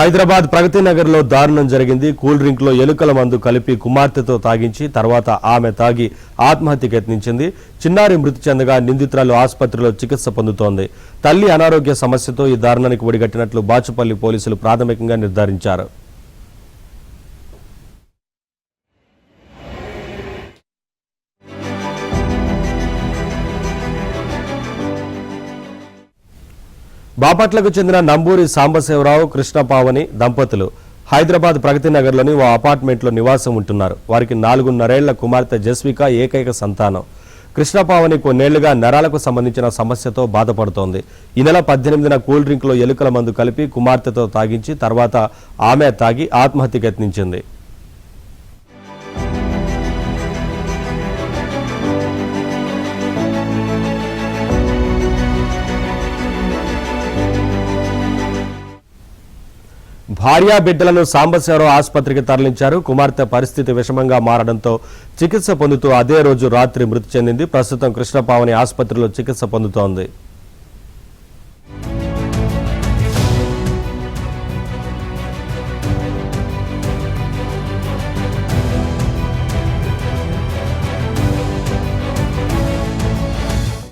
హైదరాబాద్ ప్రగతి నగర్ లో దారుణం జరిగింది. కూల్ డ్రింక్ లో ఎలుకల మందు కలిపి కుమార్తెతో తాగించి తర్వాత ఆమె తాగి ఆత్మహత్యకు యత్నించింది. చిన్నారి మృతి చెందగా నిందితురాలు ఆసుపత్రిలో చికిత్స పొందుతోంది. తల్లి అనారోగ్య సమస్యతో ఈ దారుణానికి ఒడిగట్టినట్లు బాచుపల్లి పోలీసులు ప్రాథమికంగా నిర్ధారించారు. బాపట్లకు చెందిన నంబూరి సాంబశివరావు కృష్ణపావని దంపతులు హైదరాబాద్ ప్రగతి నగర్లోని ఓ అపార్ట్మెంట్లో నివాసం ఉంటున్నారు. వారికి 4.5 కుమార్తె జస్విక ఏకైక సంతానం. కృష్ణపావని కొన్నేళ్లుగా నరాలకు సంబంధించిన సమస్యతో బాధపడుతోంది. ఈ నెల 18న కూల్ డ్రింక్లో ఎలుకల మందు కలిపి కుమార్తెతో తాగించి తర్వాత ఆమె తాగి ఆత్మహత్యకు యత్నించింది. భార్యా బిడ్డలను సాంబశివరావు ఆసుపత్రికి తరలించారు. కుమార్తె పరిస్థితి విషమంగా మారడంతో చికిత్స పొందుతూ అదే రోజు రాత్రి మృతి చెందింది. ప్రస్తుతం కృష్ణపావని ఆసుపత్రిలో చికిత్స పొందుతోంది.